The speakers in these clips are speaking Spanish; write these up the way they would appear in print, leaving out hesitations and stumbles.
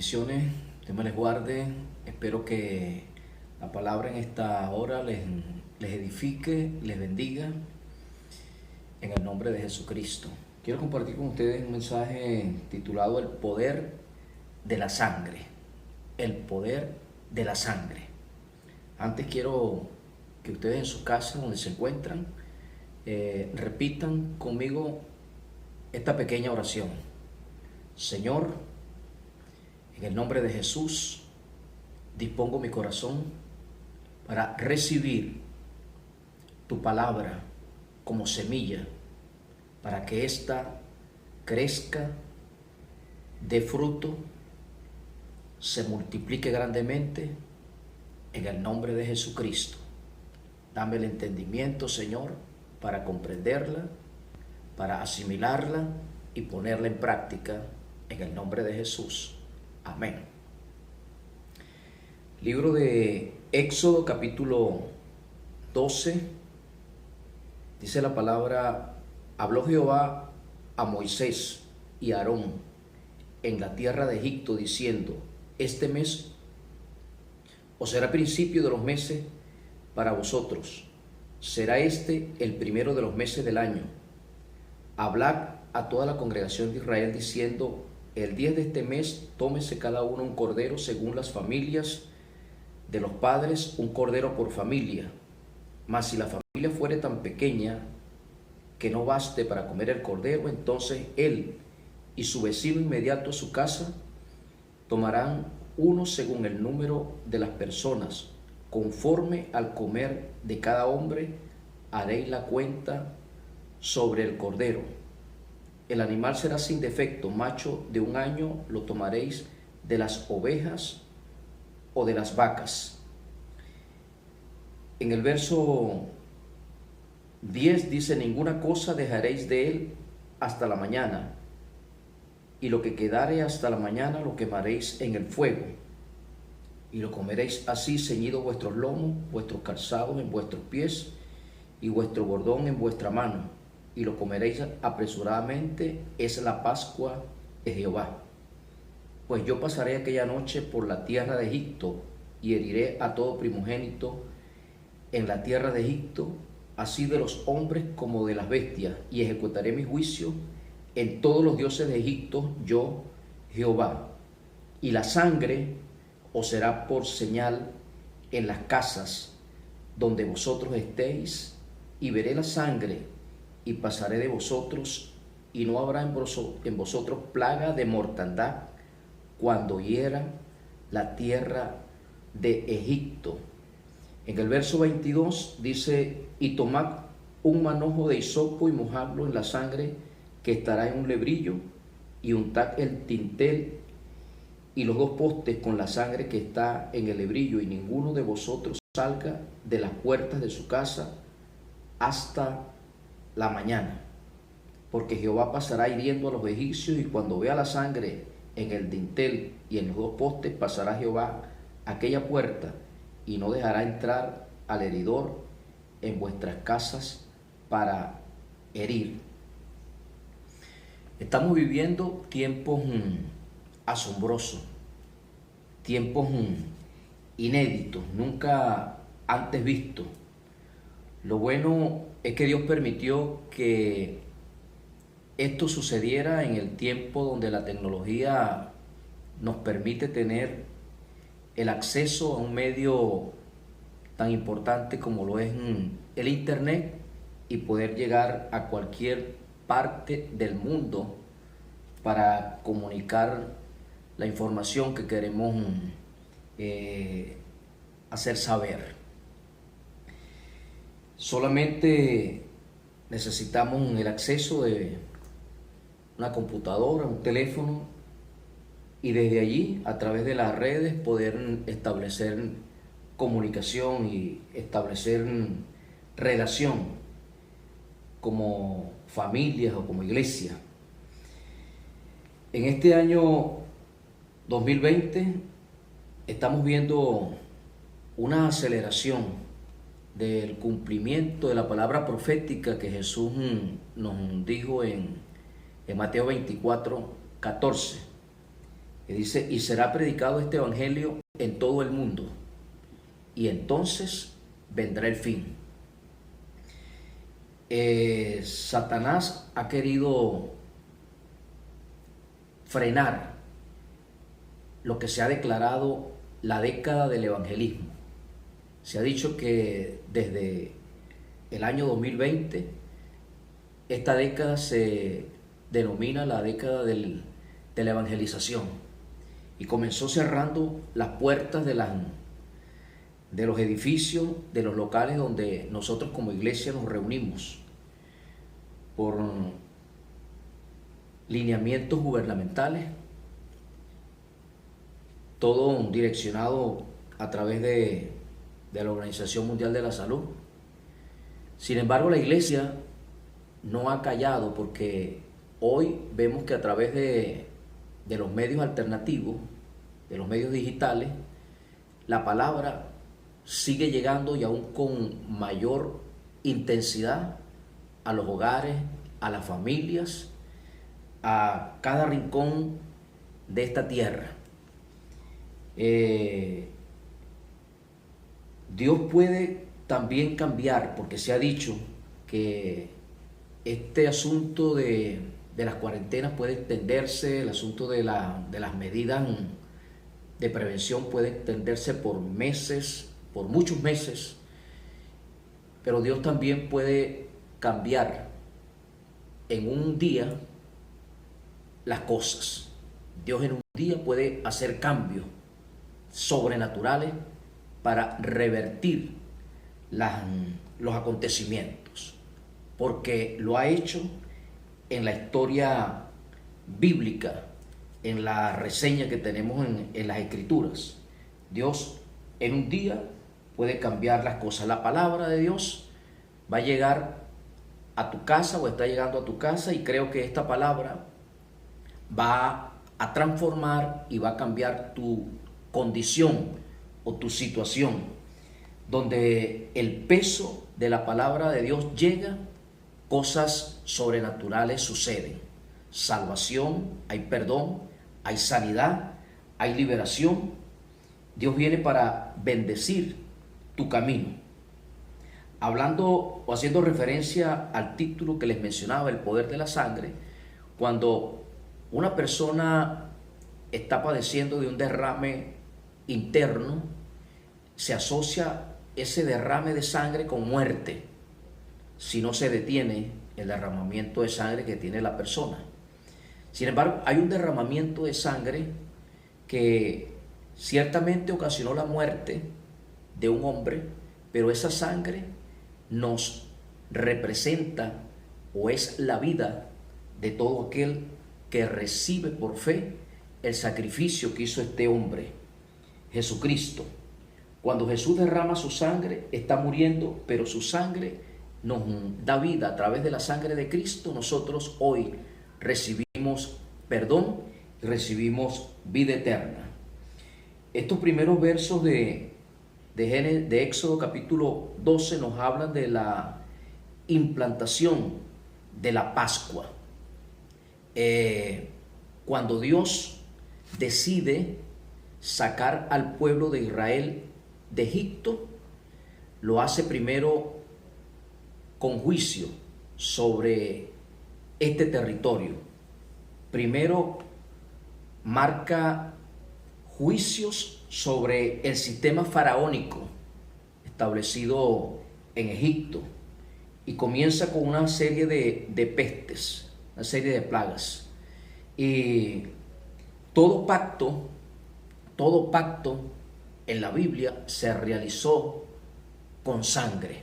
Bendiciones, Dios me les guarde. Espero que la palabra en esta hora les edifique, les bendiga, en el nombre de Jesucristo. Quiero compartir con ustedes un mensaje titulado El poder de la sangre. El poder de la sangre. Antes quiero que ustedes en su casa, donde se encuentran, repitan conmigo esta pequeña oración. Señor, en el nombre de Jesús, dispongo mi corazón para recibir tu palabra como semilla, para que ésta crezca, dé fruto, se multiplique grandemente, en el nombre de Jesucristo. Dame el entendimiento, Señor, para comprenderla, para asimilarla y ponerla en práctica, en el nombre de Jesús. Amén. Libro de Éxodo, capítulo 12. Dice la palabra: habló Jehová a Moisés y a Aarón en la tierra de Egipto, diciendo: este mes os será principio de los meses para vosotros. Será este el primero de los meses del año. Hablad a toda la congregación de Israel, diciendo: el 10 de este mes tómese cada uno un cordero según las familias de los padres, un cordero por familia. Mas si la familia fuere tan pequeña que no baste para comer el cordero, entonces él y su vecino inmediato a su casa tomarán uno según el número de las personas. Conforme al comer de cada hombre haréis la cuenta sobre el cordero. El animal será sin defecto, macho de un año lo tomaréis de las ovejas o de las vacas. En el verso 10 dice: ninguna cosa dejaréis de él hasta la mañana, y lo que quedare hasta la mañana lo quemaréis en el fuego, y lo comeréis así, ceñidos vuestros lomos, vuestros calzados en vuestros pies, y vuestro bordón en vuestra mano, y lo comeréis apresuradamente. Es la Pascua de Jehová. Pues yo pasaré aquella noche por la tierra de Egipto, y heriré a todo primogénito en la tierra de Egipto, así de los hombres como de las bestias, y ejecutaré mi juicio en todos los dioses de Egipto, yo Jehová. Y la sangre os será por señal en las casas donde vosotros estéis, y veré la sangre y pasaré de vosotros, y no habrá en vosotros plaga de mortandad cuando hiera la tierra de Egipto. En el verso 22 dice: y tomad un manojo de hisopo y mojadlo en la sangre que estará en un lebrillo, y untad el dintel y los dos postes con la sangre que está en el lebrillo, y ninguno de vosotros salga de las puertas de su casa hasta la mañana, porque Jehová pasará hiriendo a los egipcios, y cuando vea la sangre en el dintel y en los dos postes, pasará Jehová aquella puerta, y no dejará entrar al heridor en vuestras casas para herir. Estamos viviendo tiempos asombrosos, tiempos inéditos, nunca antes vistos. Lo bueno es que Dios permitió que esto sucediera en el tiempo donde la tecnología nos permite tener el acceso a un medio tan importante como lo es el Internet, y poder llegar a cualquier parte del mundo para comunicar la información que queremos hacer saber. Solamente necesitamos el acceso de una computadora, un teléfono, y desde allí, a través de las redes, poder establecer comunicación y establecer relación como familias o como iglesia. En este año 2020 estamos viendo una aceleración del cumplimiento de la palabra profética que Jesús nos dijo en Mateo 24:14. Y dice, y será predicado este evangelio en todo el mundo, y entonces vendrá el fin. Satanás ha querido frenar lo que se ha declarado la década del evangelismo. Se ha dicho que desde el año 2020, esta década se denomina la década de la evangelización, y comenzó cerrando las puertas de los edificios, de los locales donde nosotros como iglesia nos reunimos, por lineamientos gubernamentales, todo direccionado a través de la Organización Mundial de la Salud. Sin embargo, la iglesia no ha callado, porque hoy vemos que a través de los medios alternativos, de los medios digitales, la palabra sigue llegando, y aún con mayor intensidad, a los hogares, a las familias, a cada rincón de esta tierra. Dios puede también cambiar, porque se ha dicho que este asunto de las cuarentenas puede extenderse, el asunto de las medidas de prevención puede extenderse por meses, por muchos meses, pero Dios también puede cambiar en un día las cosas. Dios en un día puede hacer cambios sobrenaturales para revertir los acontecimientos, porque lo ha hecho en la historia bíblica, en la reseña que tenemos en las Escrituras. Dios en un día puede cambiar las cosas. La palabra de Dios va a llegar a tu casa, o está llegando a tu casa, y creo que esta palabra va a transformar y va a cambiar tu condición o tu situación. Donde el peso de la palabra de Dios llega, cosas sobrenaturales suceden. Salvación, hay perdón, hay sanidad, hay liberación. Dios viene para bendecir tu camino. Hablando o haciendo referencia al título que les mencionaba, el poder de la sangre, cuando una persona está padeciendo de un derrame interno, se asocia ese derrame de sangre con muerte, si no se detiene el derramamiento de sangre que tiene la persona. Sin embargo, hay un derramamiento de sangre que ciertamente ocasionó la muerte de un hombre, pero esa sangre nos representa, o es la vida de todo aquel que recibe por fe el sacrificio que hizo este hombre, Jesucristo. Cuando Jesús derrama su sangre, está muriendo, pero su sangre nos da vida. A través de la sangre de Cristo, nosotros hoy recibimos perdón y recibimos vida eterna. Estos primeros versos de Éxodo capítulo 12 nos hablan de la implantación de la Pascua. Cuando Dios decide sacar al pueblo de Israel de Egipto, lo hace primero con juicio sobre este territorio. Primero marca juicios sobre el sistema faraónico establecido en Egipto, y comienza con una serie de pestes, una serie de plagas. Y todo pacto en la Biblia se realizó con sangre.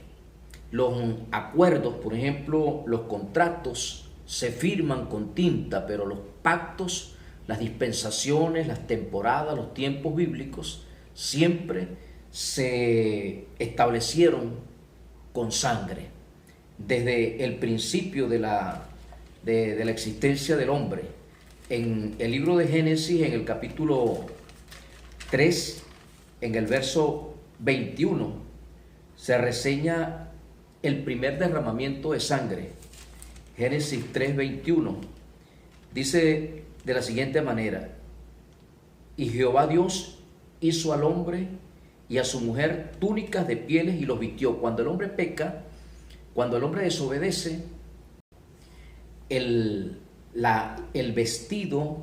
Los acuerdos, por ejemplo, los contratos se firman con tinta, pero los pactos, las dispensaciones, las temporadas, los tiempos bíblicos siempre se establecieron con sangre. Desde el principio de la existencia del hombre. En el libro de Génesis, en el capítulo 3, en el verso 21, se reseña el primer derramamiento de sangre. Génesis 3:21 dice de la siguiente manera: Y Jehová Dios hizo al hombre y a su mujer túnicas de pieles y los vistió. Cuando el hombre peca, cuando el hombre desobedece, el vestido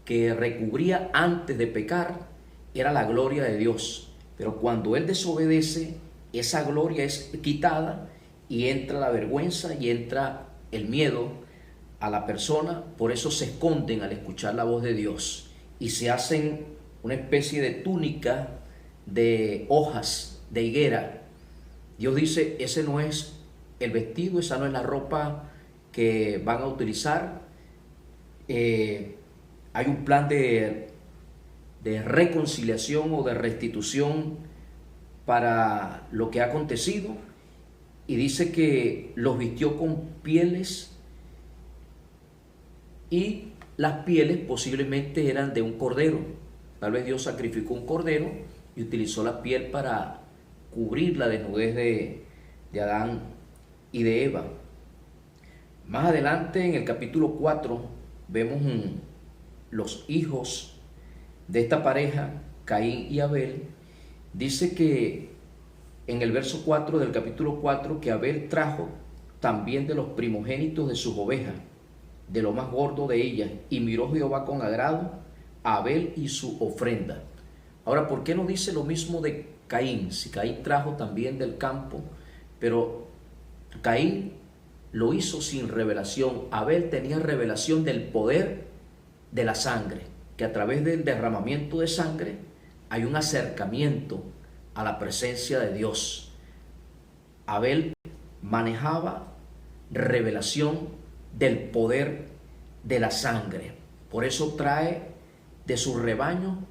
que recubría antes de pecar era la gloria de Dios. Pero cuando él desobedece, esa gloria es quitada y entra la vergüenza y entra el miedo a la persona. Por eso se esconden al escuchar la voz de Dios y se hacen una especie de túnica de hojas de higuera. Dios dice, ese no es el vestido, esa no es la ropa que van a utilizar. Hay un plan de reconciliación o de restitución para lo que ha acontecido, y dice que los vistió con pieles, y las pieles posiblemente eran de un cordero. Tal vez Dios sacrificó un cordero y utilizó la piel para cubrir la desnudez de Adán y de Eva. Más adelante en el capítulo 4 vemos los hijos de esta pareja, Caín y Abel. Dice que en el verso 4 del capítulo 4 que Abel trajo también de los primogénitos de sus ovejas, de lo más gordo de ellas, y miró Jehová con agrado a Abel y su ofrenda. Ahora, ¿por qué no dice lo mismo de Caín? Si Caín trajo también del campo, pero Caín lo hizo sin revelación. Abel tenía revelación del poder de la sangre, que a través del derramamiento de sangre hay un acercamiento a la presencia de Dios. Abel manejaba revelación del poder de la sangre. Por eso trae de su rebaño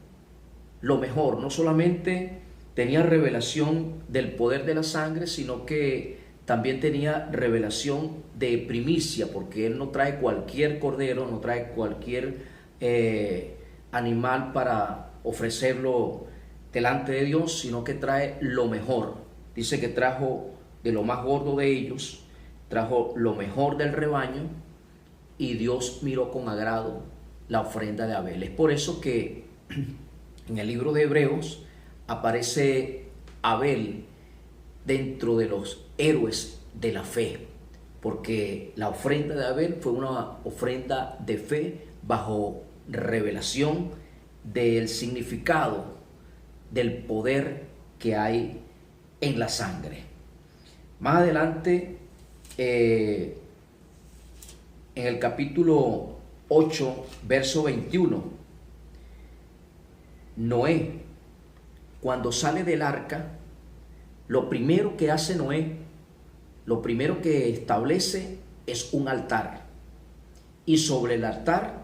lo mejor. No solamente tenía revelación del poder de la sangre, sino que también tenía revelación de primicia, porque él no trae cualquier cordero, no trae cualquier animal para ofrecerlo delante de Dios, sino que trae lo mejor. Dice que trajo de lo más gordo de ellos, trajo lo mejor del rebaño, y Dios miró con agrado la ofrenda de Abel. Es por eso que en el libro de Hebreos aparece Abel dentro de los héroes de la fe, porque la ofrenda de Abel fue una ofrenda de fe bajo revelación del significado del poder que hay en la sangre. Más adelante, en el capítulo 8, verso 21, Noé, cuando sale del arca, lo primero que hace Noé, lo primero que establece es un altar, y sobre el altar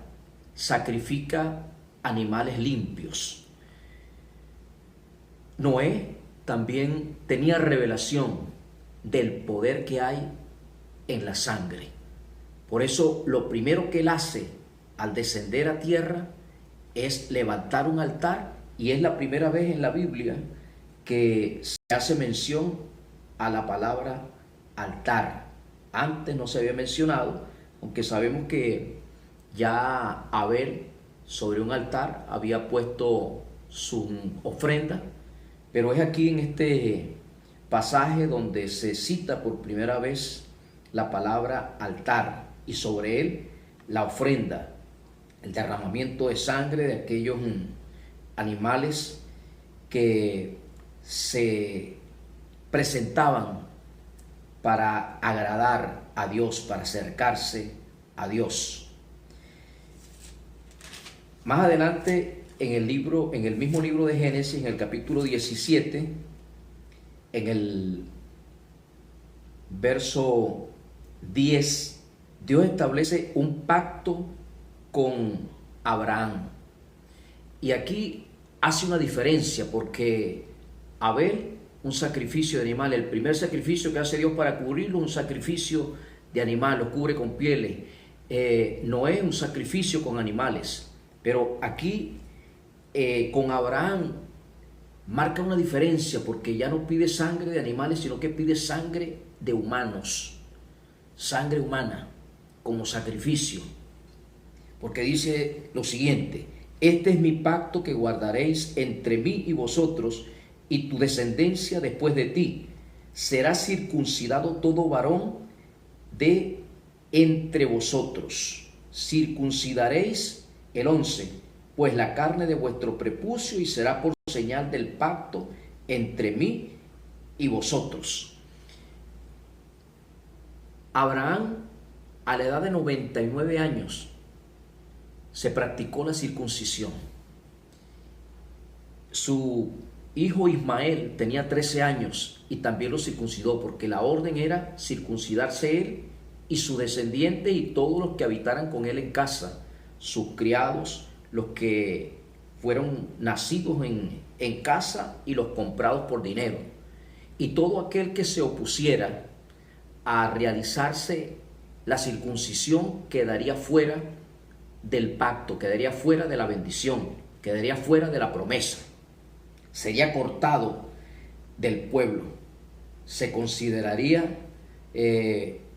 sacrifica animales limpios. Noé también tenía revelación del poder que hay en la sangre. Por eso lo primero que él hace al descender a tierra es levantar un altar, y es la primera vez en la Biblia que se hace mención a la palabra altar. Antes no se había mencionado, aunque sabemos que ya Abel sobre un altar había puesto su ofrenda, pero es aquí en este pasaje donde se cita por primera vez la palabra altar, y sobre él la ofrenda, el derramamiento de sangre de aquellos animales que se presentaban para agradar a Dios, para acercarse a Dios. Más adelante en el mismo libro de Génesis, en el capítulo 17, en el verso 10, Dios establece un pacto con Abraham. Y aquí hace una diferencia, porque Abel, un sacrificio de animal, el primer sacrificio que hace Dios para cubrirlo, un sacrificio de animal, lo cubre con pieles. Noé, un sacrificio con animales. Pero aquí con Abraham marca una diferencia, porque ya no pide sangre de animales, sino que pide sangre de humanos, sangre humana como sacrificio. Porque dice lo siguiente: Este es mi pacto que guardaréis entre mí y vosotros y tu descendencia después de ti. Será circuncidado todo varón de entre vosotros. Circuncidaréis el 11, pues la carne de vuestro prepucio, y será por señal del pacto entre mí y vosotros. Abraham, a la edad de 99 años, se practicó la circuncisión. Su hijo Ismael tenía 13 años y también lo circuncidó, porque la orden era circuncidarse él y su descendiente y todos los que habitaran con él en casa, sus criados, los que fueron nacidos en casa y los comprados por dinero. Y todo aquel que se opusiera a realizarse la circuncisión quedaría fuera del pacto, quedaría fuera de la bendición, quedaría fuera de la promesa, sería cortado del pueblo, se consideraría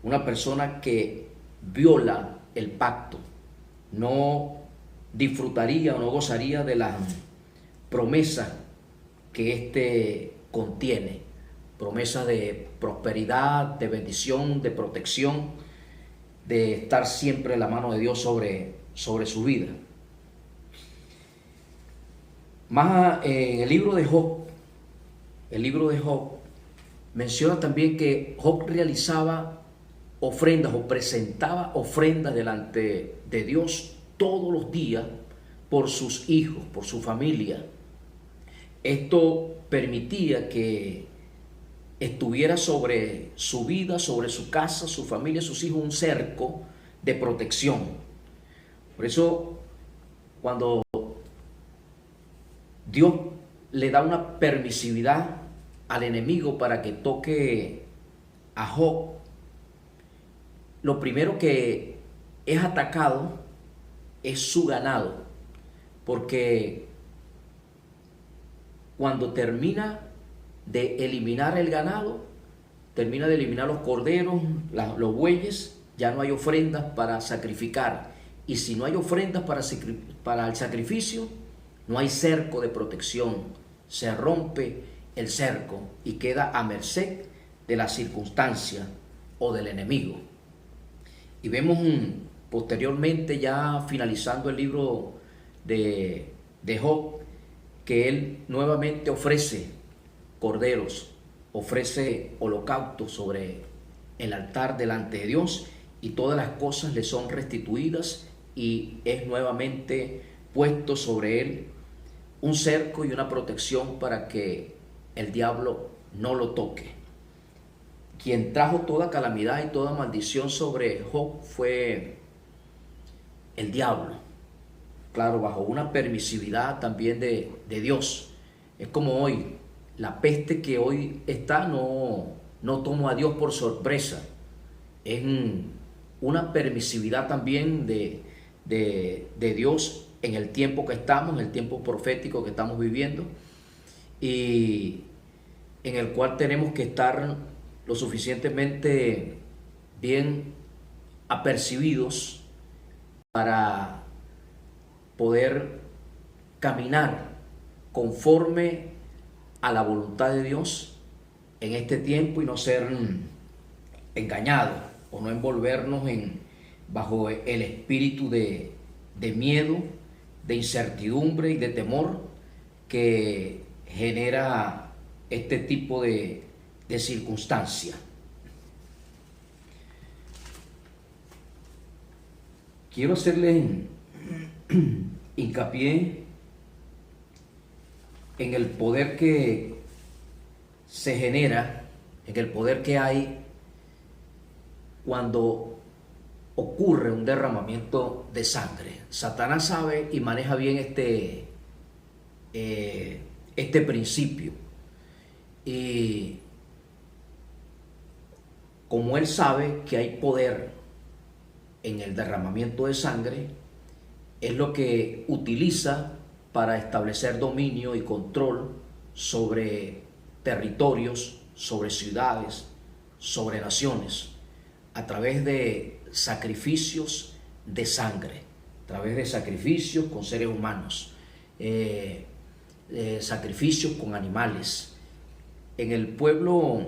una persona que viola el pacto, no disfrutaría o no gozaría de las promesas que éste contiene, promesas de prosperidad, de bendición, de protección, de estar siempre en la mano de Dios sobre su vida. Más en el libro de Job menciona también que Job realizaba ofrendas o presentaba ofrendas delante de Dios todos los días por sus hijos, por su familia. Esto permitía que estuviera sobre su vida, sobre su casa, su familia, sus hijos, un cerco de protección. Por eso, cuando Dios le da una permisividad al enemigo para que toque a Job, lo primero que es atacado es su ganado, porque cuando termina de eliminar el ganado, termina de eliminar los corderos, los bueyes, ya no hay ofrendas para sacrificar. Y si no hay ofrendas para el sacrificio, no hay cerco de protección. Se rompe el cerco y queda a merced de la circunstancia o del enemigo. Y vemos posteriormente, ya finalizando el libro de Job, que él nuevamente ofrece corderos, ofrece holocaustos sobre el altar delante de Dios, y todas las cosas le son restituidas y es nuevamente puesto sobre él un cerco y una protección para que el diablo no lo toque. Quien trajo toda calamidad y toda maldición sobre Job fue el diablo, claro, bajo una permisividad también de Dios. Es como hoy, la peste que hoy está no tomó a Dios por sorpresa, es una permisividad también de Dios en el tiempo que estamos, en el tiempo profético que estamos viviendo, y en el cual tenemos que estar lo suficientemente bien apercibidos para poder caminar conforme a la voluntad de Dios en este tiempo y no ser engañados o no envolvernos bajo el espíritu de miedo, de incertidumbre y de temor que genera este tipo de circunstancia. Quiero hacerle hincapié en el poder que se genera, en el poder que hay cuando ocurre un derramamiento de sangre. Satanás sabe y maneja bien este principio, y como él sabe que hay poder en el derramamiento de sangre, es lo que utiliza para establecer dominio y control sobre territorios, sobre ciudades, sobre naciones, a través de sacrificios de sangre. a través de sacrificios con seres humanos, sacrificios con animales. En el pueblo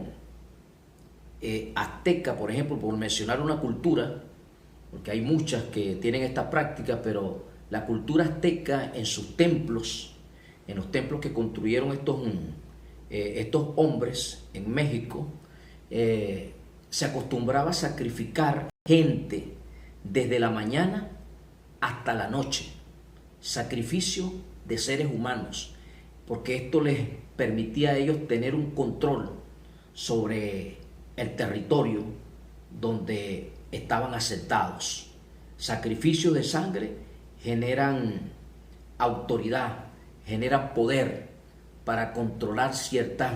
azteca, por ejemplo, por mencionar una cultura, porque hay muchas que tienen esta práctica, pero la cultura azteca en sus templos, en los templos que construyeron estos hombres en México, se acostumbraba a sacrificar gente desde la mañana hasta la noche, sacrificio de seres humanos, porque esto les permitía a ellos tener un control sobre el territorio donde estaban asentados. Sacrificios de sangre generan autoridad, generan poder para controlar ciertas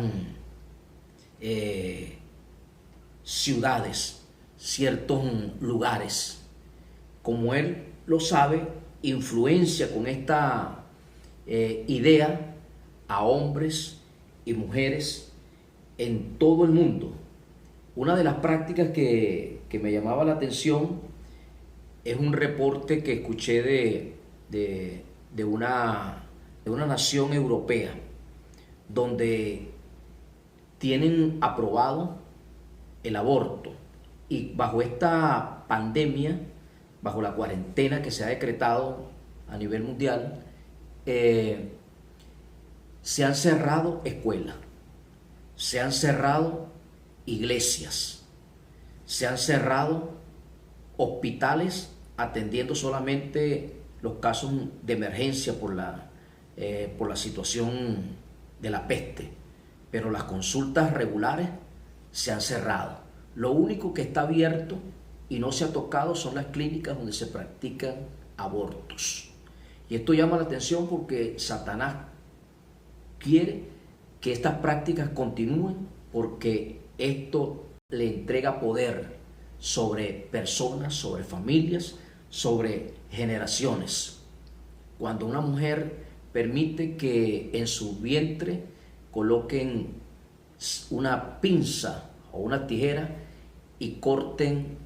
ciudades, ciertos lugares. Como él lo sabe, influencia con esta idea a hombres y mujeres en todo el mundo. Una de las prácticas que me llamaba la atención es un reporte que escuché de una nación europea, donde tienen aprobado el aborto, y bajo esta pandemia, bajo la cuarentena que se ha decretado a nivel mundial, se han cerrado escuelas, se han cerrado iglesias, se han cerrado hospitales atendiendo solamente los casos de emergencia por la situación de la peste, pero las consultas regulares se han cerrado. Lo único que está abierto y no se ha tocado son las clínicas donde se practican abortos. Y esto llama la atención porque Satanás quiere que estas prácticas continúen, porque esto le entrega poder sobre personas, sobre familias, sobre generaciones. Cuando una mujer permite que en su vientre coloquen una pinza o una tijera y corten,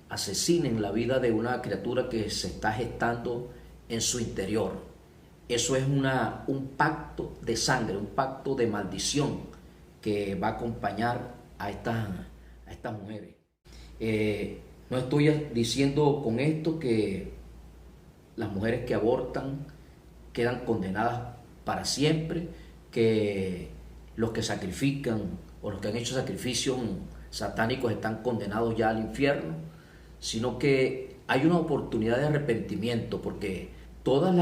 asesinen la vida de una criatura que se está gestando en su interior, eso es un pacto de sangre, un pacto de maldición que va a acompañar a estas mujeres. No estoy diciendo con esto que las mujeres que abortan quedan condenadas para siempre, que los que sacrifican o los que han hecho sacrificios satánicos están condenados ya al infierno, sino que hay una oportunidad de arrepentimiento, porque todos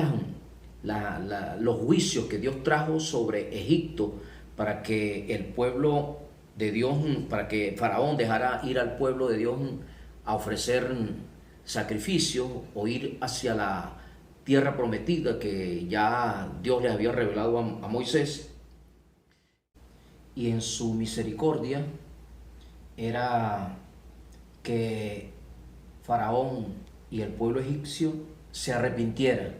los juicios que Dios trajo sobre Egipto para que el pueblo de Dios, para que Faraón dejara ir al pueblo de Dios a ofrecer sacrificios o ir hacia la tierra prometida que ya Dios les había revelado a Moisés, y en su misericordia era que Faraón y el pueblo egipcio se arrepintieran,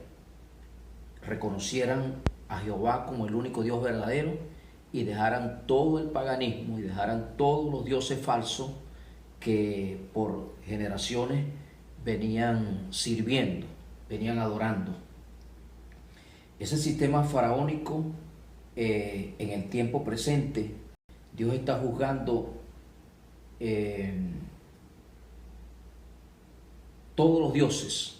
reconocieran a Jehová como el único Dios verdadero y dejaran todo el paganismo y dejaran todos los dioses falsos que por generaciones venían sirviendo, venían adorando. Ese sistema faraónico, en el tiempo presente, Dios está juzgando todos los dioses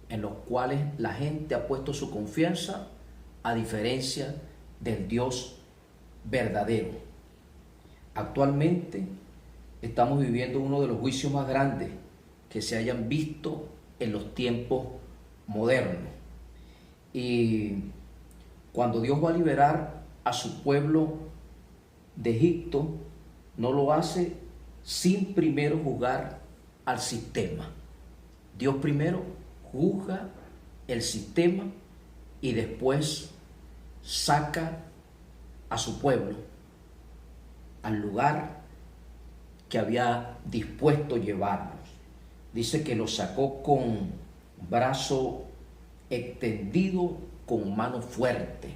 en los cuales la gente ha puesto su confianza, a diferencia del Dios verdadero. Actualmente estamos viviendo uno de los juicios más grandes que se hayan visto en los tiempos modernos. Y cuando Dios va a liberar a su pueblo de Egipto, no lo hace sin primero juzgar al sistema. Dios primero juzga el sistema y después saca a su pueblo al lugar que había dispuesto llevarlos. Dice que los sacó con brazo extendido, con mano fuerte.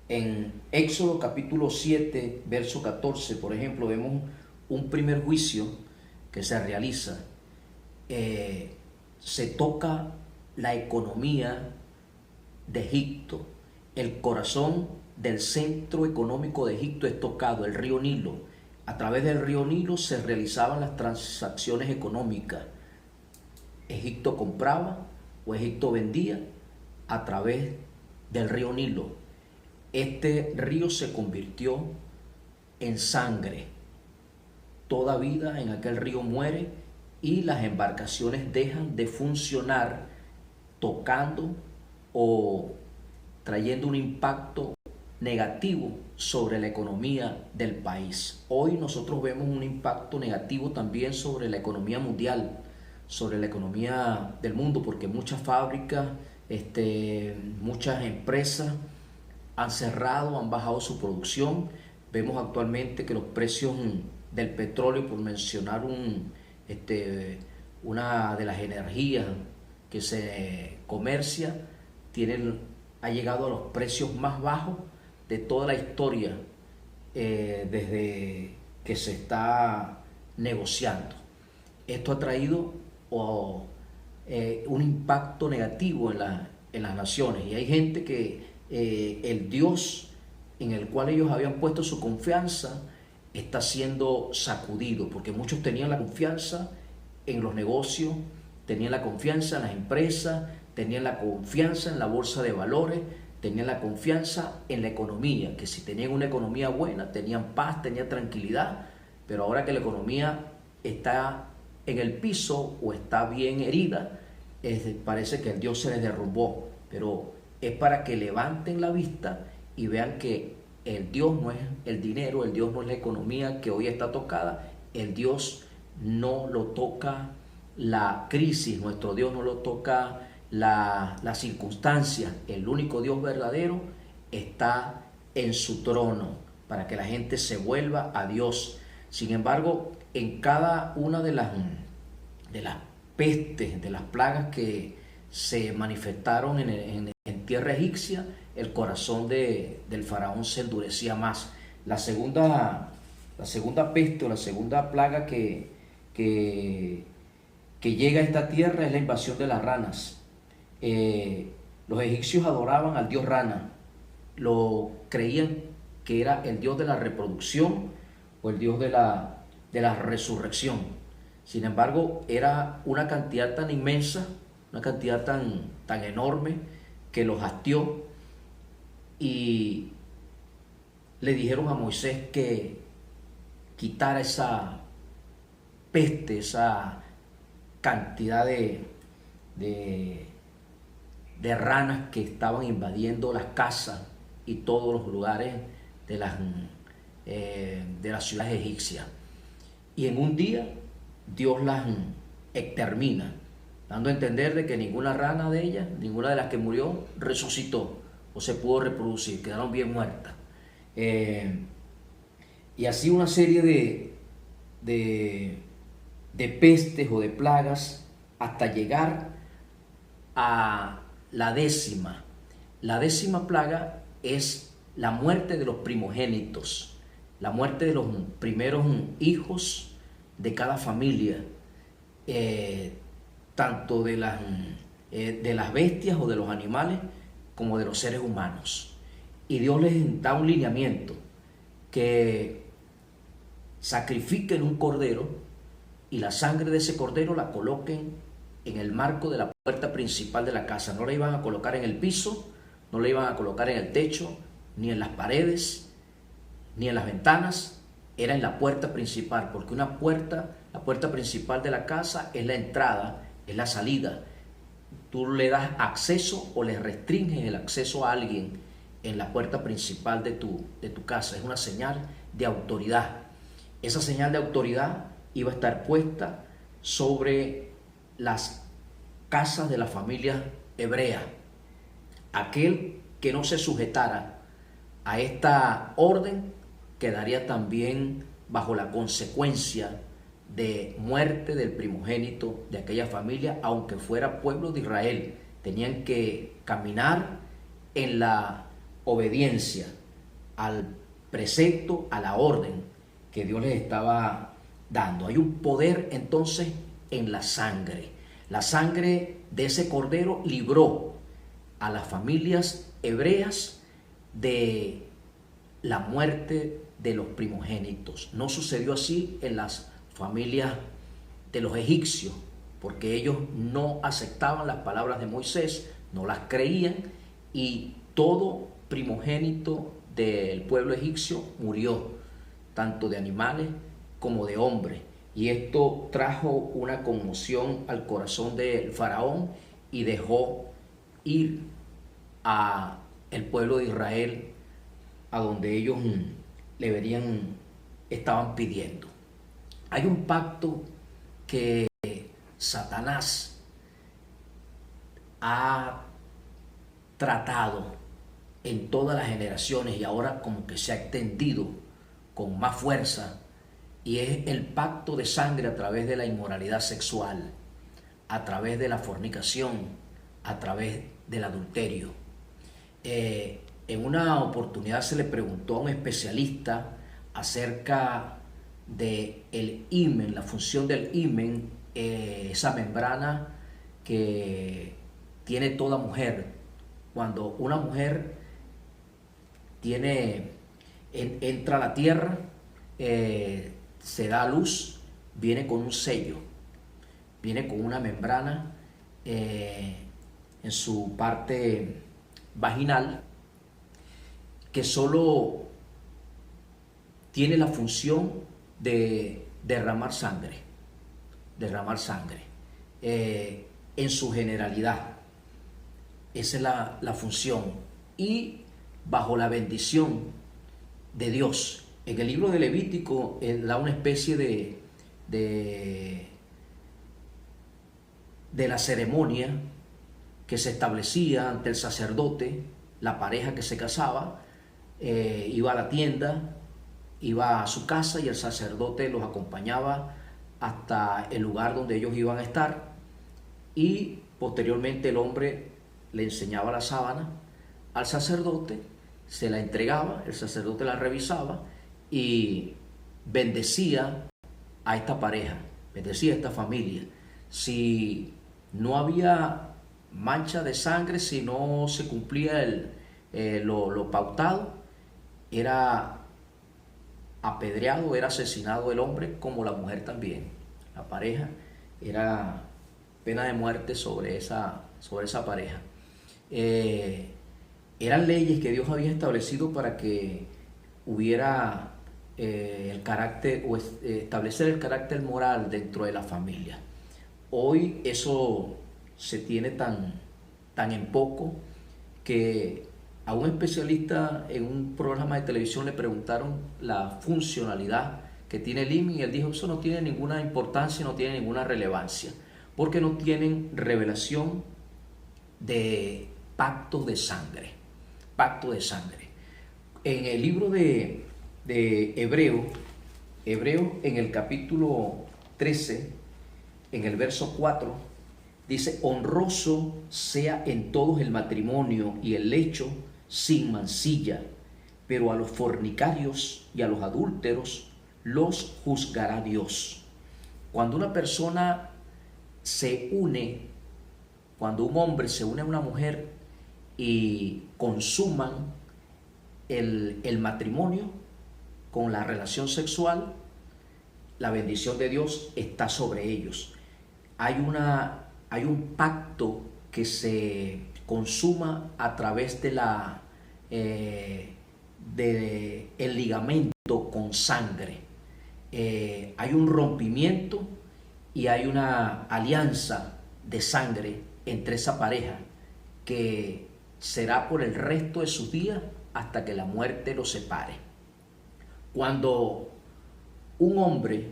En Éxodo capítulo 7, verso 14, por ejemplo, vemos un primer juicio que se realiza. Se toca la economía de Egipto. El corazón del centro económico de Egipto es tocado, el río Nilo. A través del río Nilo se realizaban las transacciones económicas. Egipto compraba o Egipto vendía a través del río Nilo. Este río se convirtió en sangre. Toda vida en aquel río muere y las embarcaciones dejan de funcionar, tocando o trayendo un impacto negativo sobre la economía del país. Hoy nosotros vemos un impacto negativo también sobre la economía mundial, sobre la economía del mundo, porque muchas fábricas, muchas empresas han cerrado, han bajado su producción. Vemos actualmente que los precios del petróleo, por mencionar una de las energías que se comercia, ha llegado a los precios más bajos de toda la historia desde que se está negociando. Esto ha traído un impacto negativo en las naciones, y hay gente que el Dios en el cual ellos habían puesto su confianza está siendo sacudido, porque muchos tenían la confianza en los negocios, tenían la confianza en las empresas, tenían la confianza en la bolsa de valores, tenían la confianza en la economía, que si tenían una economía buena, tenían paz, tenían tranquilidad. Pero ahora que la economía está en el piso o está bien herida, parece que el Dios se les derrumbó. Pero es para que levanten la vista y vean que el Dios no es el dinero, el Dios no es la economía que hoy está tocada, el Dios no lo toca la crisis, nuestro Dios no lo toca las circunstancias. El único Dios verdadero está en su trono para que la gente se vuelva a Dios. Sin embargo, en cada una de las pestes, de las plagas que se manifestaron en tierra egipcia, el corazón del faraón se endurecía más. La segunda peste o la segunda plaga que llega a esta tierra es la invasión de las ranas. Los egipcios adoraban al dios Rana, lo creían que era el dios de la reproducción o el dios de la resurrección. Sin embargo, era una cantidad tan inmensa, una cantidad tan enorme, que los hastió, y le dijeron a Moisés que quitara esa peste, esa cantidad de ranas que estaban invadiendo las casas y todos los lugares de las ciudades egipcias. Y en un día Dios las extermina, dando a entender de que ninguna rana de ellas, ninguna de las que murió, resucitó o se pudo reproducir, quedaron bien muertas. Y así una serie de pestes o de plagas hasta llegar a la décima. La décima plaga es la muerte de los primogénitos, la muerte de los primeros hijos de cada familia, tanto de las bestias o de los animales como de los seres humanos. Y Dios les da un lineamiento, que sacrifiquen un cordero y la sangre de ese cordero la coloquen en el marco de la puerta principal de la casa. No la iban a colocar en el piso, no la iban a colocar en el techo, ni en las paredes, ni en las ventanas. Era en la puerta principal, porque la puerta principal de la casa es la entrada, es la salida. Tú le das acceso o le restringes el acceso a alguien en la puerta principal de tu casa. Es una señal de autoridad. Esa señal de autoridad iba a estar puesta sobre las casas de la familia hebrea. Aquel que no se sujetara a esta orden quedaría también bajo la consecuencia de muerte del primogénito de aquella familia, aunque fuera pueblo de Israel. Tenían que caminar en la obediencia al precepto, a la orden que Dios les estaba dando. Hay un poder entonces en la sangre. La sangre de ese cordero libró a las familias hebreas de la muerte de los primogénitos. No sucedió así en las familias de los egipcios, porque ellos no aceptaban las palabras de Moisés, no las creían, y todo primogénito del pueblo egipcio murió, tanto de animales como de hombres. Y esto trajo una conmoción al corazón del faraón y dejó ir a el pueblo de Israel a donde ellos estaban pidiendo. Hay un pacto que Satanás ha tratado en todas las generaciones y ahora como que se ha extendido con más fuerza, y es el pacto de sangre a través de la inmoralidad sexual, a través de la fornicación, a través del adulterio. En una oportunidad se le preguntó a un especialista acerca de el himen, la función del himen, esa membrana que tiene toda mujer. Cuando una mujer entra a la tierra, se da a luz, viene con un sello, viene con una membrana en su parte vaginal, que solo tiene la función de derramar sangre en su generalidad. Esa es la función. Y bajo la bendición de Dios, en el libro de Levítico da una especie de la ceremonia que se establecía ante el sacerdote. La pareja que se casaba iba a la tienda, iba a su casa, y el sacerdote los acompañaba hasta el lugar donde ellos iban a estar, y posteriormente el hombre le enseñaba la sábana al sacerdote, se la entregaba, el sacerdote la revisaba y bendecía a esta pareja, bendecía a esta familia. Si no había mancha de sangre, si no se cumplía lo pautado, era apedreado, era asesinado el hombre, como la mujer también. La pareja, era pena de muerte sobre esa pareja. Eran leyes que Dios había establecido para que hubiera el carácter, o establecer el carácter moral dentro de la familia. Hoy eso se tiene tan en poco que a un especialista en un programa de televisión le preguntaron la funcionalidad que tiene el himen, y él dijo: eso no tiene ninguna importancia, no tiene ninguna relevancia, porque no tienen revelación de pacto de sangre. En el libro de Hebreo en el capítulo 13, en el verso 4, dice: honroso sea en todos el matrimonio y el lecho sin mancilla, pero a los fornicarios y a los adúlteros los juzgará Dios. Cuando una persona cuando un hombre se une a una mujer y consuman el matrimonio con la relación sexual, la bendición de Dios está sobre ellos. Hay un pacto que se consuma a través de el ligamento con sangre. Hay un rompimiento y hay una alianza de sangre entre esa pareja que será por el resto de sus días hasta que la muerte los separe. Cuando un hombre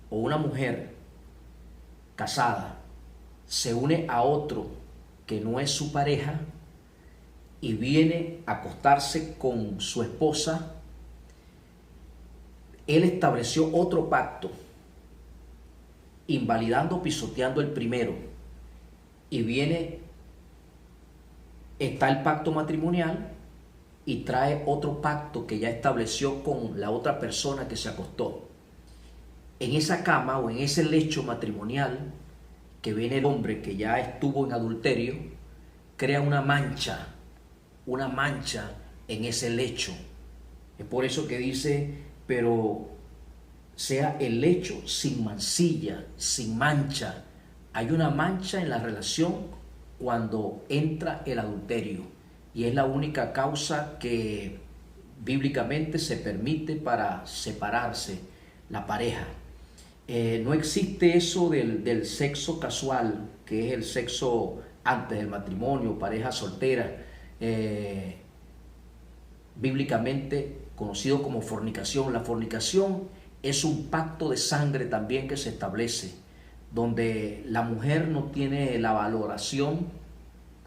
o una mujer casada se une a otro que no es su pareja y viene a acostarse con su esposa, él estableció otro pacto, invalidando, pisoteando el primero, y está el pacto matrimonial y trae otro pacto que ya estableció con la otra persona que se acostó. En esa cama o en ese lecho matrimonial que viene el hombre que ya estuvo en adulterio, crea una mancha en ese lecho. Es por eso que dice, pero sea el lecho sin mancilla, sin mancha. Hay una mancha en la relación cuando entra el adulterio y es la única causa que bíblicamente se permite para separarse la pareja. No existe eso del sexo casual, que es el sexo antes del matrimonio, pareja soltera, bíblicamente conocido como fornicación. La fornicación es un pacto de sangre también que se establece, donde la mujer no tiene la valoración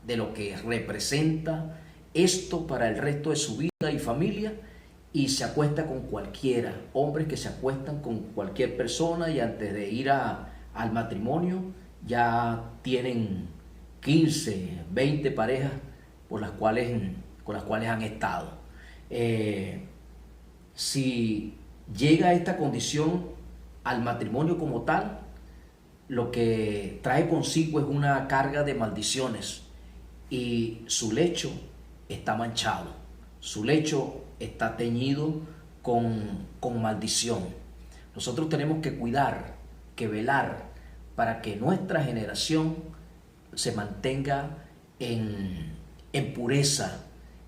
de lo que representa esto para el resto de su vida y familia, y se acuesta con cualquiera. Hombres que se acuestan con cualquier persona y antes de ir al matrimonio ya tienen 15, 20 parejas con las cuales han estado. Si llega a esta condición al matrimonio como tal, lo que trae consigo es una carga de maldiciones y su lecho está manchado, su lecho está teñido con maldición. Nosotros tenemos que cuidar, que velar para que nuestra generación se mantenga en pureza,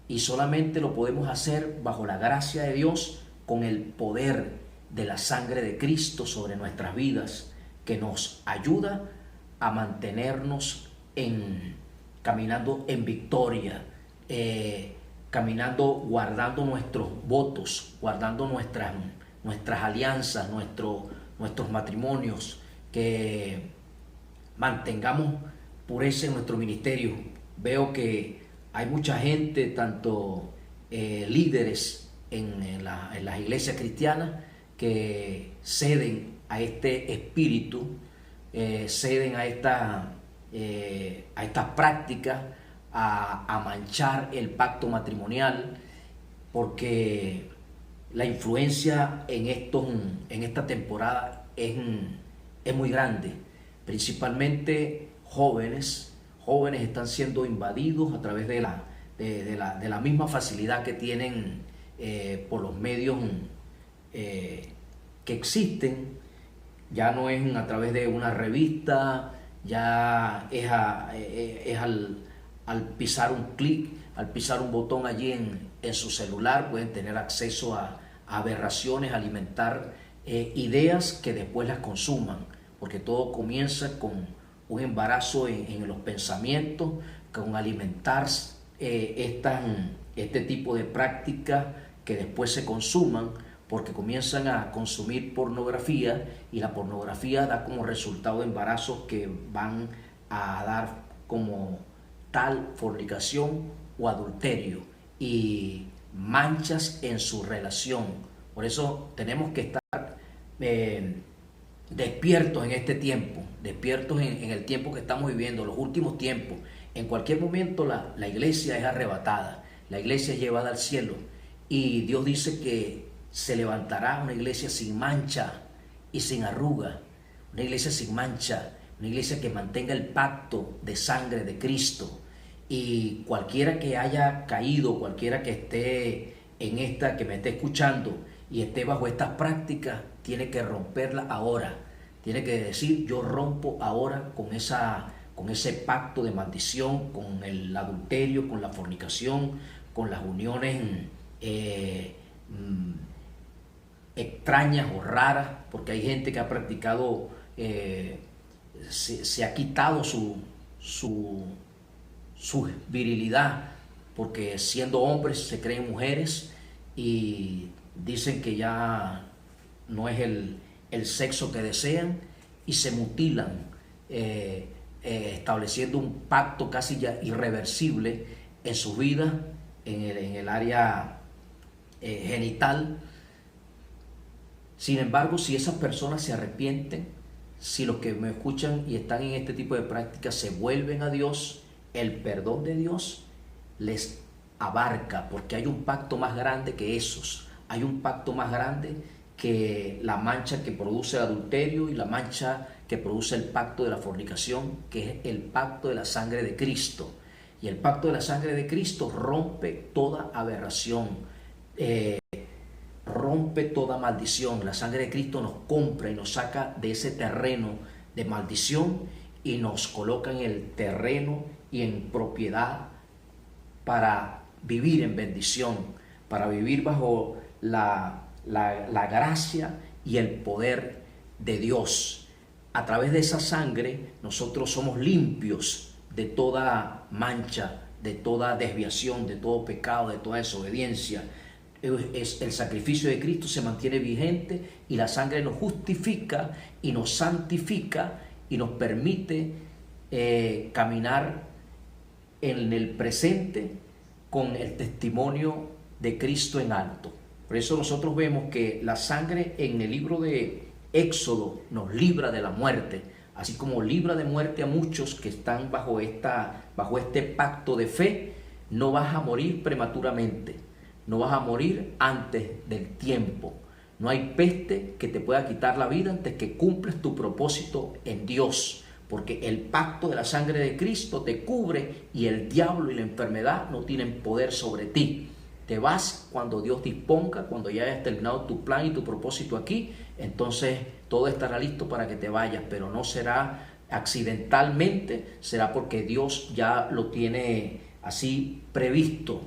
y solamente lo podemos hacer bajo la gracia de Dios, con el poder de la sangre de Cristo sobre nuestras vidas, que nos ayuda a mantenernos caminando en victoria, caminando, guardando nuestros votos, guardando nuestras alianzas, nuestros matrimonios, que mantengamos pureza en nuestro ministerio. Veo que hay mucha gente, tanto líderes en las iglesias cristianas, que ceden a este espíritu, ceden a estas prácticas, a manchar el pacto matrimonial, porque la influencia en esta temporada es muy grande. Principalmente jóvenes están siendo invadidos a través de la misma facilidad que tienen por los medios que existen. Ya no es a través de una revista, ya es al pisar un clic, al pisar un botón allí en su celular, pueden tener acceso a aberraciones, a alimentar ideas que después las consuman, porque todo comienza con un embarazo en los pensamientos, con alimentar este tipo de prácticas que después se consuman, porque comienzan a consumir pornografía, y la pornografía da como resultado embarazos que van a dar como tal fornicación o adulterio y manchas en su relación. Por eso tenemos que estar despiertos en este tiempo, despiertos en el tiempo que estamos viviendo, los últimos tiempos. En cualquier momento la iglesia es arrebatada, la iglesia es llevada al cielo, y Dios dice que se levantará una iglesia sin mancha y sin arruga, una iglesia sin mancha, una iglesia que mantenga el pacto de sangre de Cristo. Y cualquiera que haya caído, cualquiera que esté que me esté escuchando y esté bajo estas prácticas, tiene que romperla ahora. Tiene que decir: yo rompo ahora con ese pacto de maldición, con el adulterio, con la fornicación, con las uniones extrañas o raras, porque hay gente que ha practicado, se ha quitado su virilidad, porque siendo hombres se creen mujeres y dicen que ya no es el sexo que desean, y se mutilan, estableciendo un pacto casi ya irreversible en su vida, en el área genital. Sin embargo, si esas personas se arrepienten, si los que me escuchan y están en este tipo de prácticas se vuelven a Dios, el perdón de Dios les abarca, porque hay un pacto más grande que esos. Hay un pacto más grande que la mancha que produce el adulterio y la mancha que produce el pacto de la fornicación, que es el pacto de la sangre de Cristo. Y el pacto de la sangre de Cristo rompe toda aberración, rompe toda maldición. La sangre de Cristo nos compra y nos saca de ese terreno de maldición y nos coloca en el terreno y en propiedad para vivir en bendición, para vivir bajo la gracia y el poder de Dios. A través de esa sangre nosotros somos limpios de toda mancha, de toda desviación, de todo pecado, de toda desobediencia. El sacrificio de Cristo se mantiene vigente y la sangre nos justifica y nos santifica y nos permite caminar en el presente con el testimonio de Cristo en alto. Por eso nosotros vemos que la sangre en el libro de Éxodo nos libra de la muerte, así como libra de muerte a muchos que están bajo este pacto de fe. No vas a morir prematuramente, no vas a morir antes del tiempo. No hay peste que te pueda quitar la vida antes que cumples tu propósito en Dios, porque el pacto de la sangre de Cristo te cubre y el diablo y la enfermedad no tienen poder sobre ti. Te vas cuando Dios disponga, cuando ya hayas terminado tu plan y tu propósito aquí, entonces todo estará listo para que te vayas, pero no será accidentalmente, será porque Dios ya lo tiene así previsto.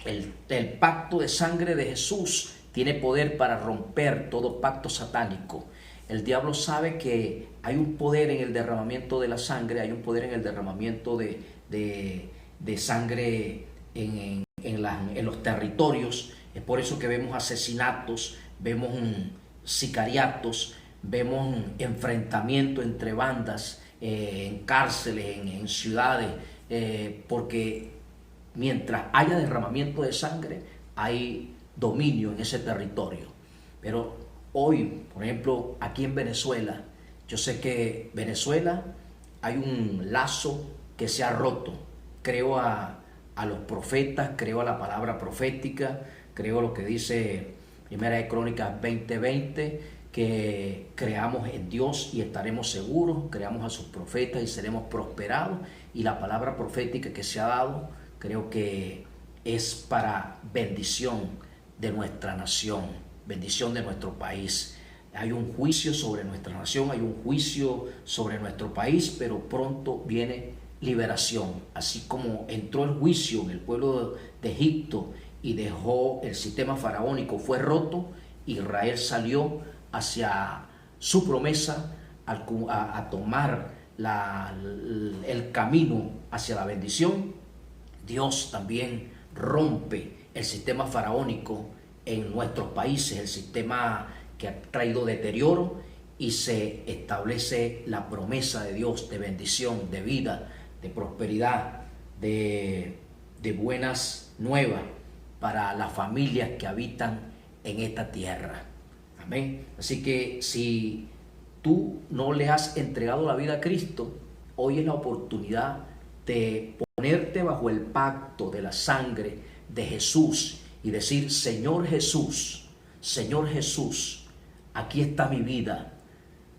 El pacto de sangre de Jesús tiene poder para romper todo pacto satánico. El diablo sabe que hay un poder en el derramamiento de la sangre, hay un poder en el derramamiento de sangre en los territorios. Es por eso que vemos asesinatos, vemos sicariatos, vemos enfrentamientos entre bandas, en cárceles, en ciudades, porque mientras haya derramamiento de sangre, hay dominio en ese territorio. Pero hoy, por ejemplo, aquí en Venezuela, yo sé que Venezuela hay un lazo que se ha roto. Creo a los profetas, creo a la palabra profética, creo lo que dice Primera de Crónicas 20:20, que creamos en Dios y estaremos seguros, creamos a sus profetas y seremos prosperados. Y la palabra profética que se ha dado, creo que es para bendición de nuestra nación, bendición de nuestro país. Hay un juicio sobre nuestra nación, hay un juicio sobre nuestro país, pero pronto viene liberación. Así como entró el juicio en el pueblo de Egipto y dejó el sistema faraónico, fue roto, Israel salió hacia su promesa a tomar el camino hacia la bendición. Dios también rompe el sistema faraónico en nuestros países, el sistema que ha traído deterioro, y se establece la promesa de Dios de bendición, de vida, de prosperidad, de buenas nuevas para las familias que habitan en esta tierra. Amén. Así que si tú no le has entregado la vida a Cristo, hoy es la oportunidad de ponerte bajo el pacto de la sangre de Jesús y decir: Señor Jesús, aquí está mi vida,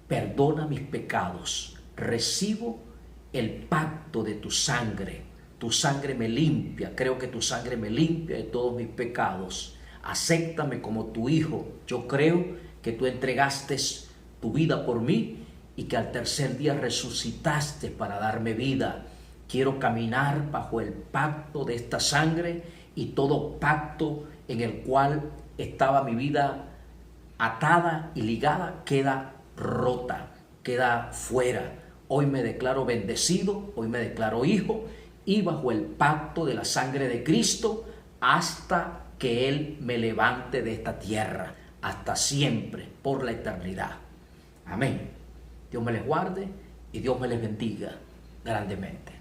perdona mis pecados, recibo el pacto de tu sangre me limpia, creo que tu sangre me limpia de todos mis pecados, acéptame como tu hijo, yo creo que tú entregaste tu vida por mí y que al tercer día resucitaste para darme vida. Quiero caminar bajo el pacto de esta sangre y todo pacto en el cual estaba mi vida atada y ligada queda rota, queda fuera. Hoy me declaro bendecido, hoy me declaro hijo y bajo el pacto de la sangre de Cristo hasta que Él me levante de esta tierra, hasta siempre, por la eternidad. Amén. Dios me les guarde y Dios me les bendiga grandemente.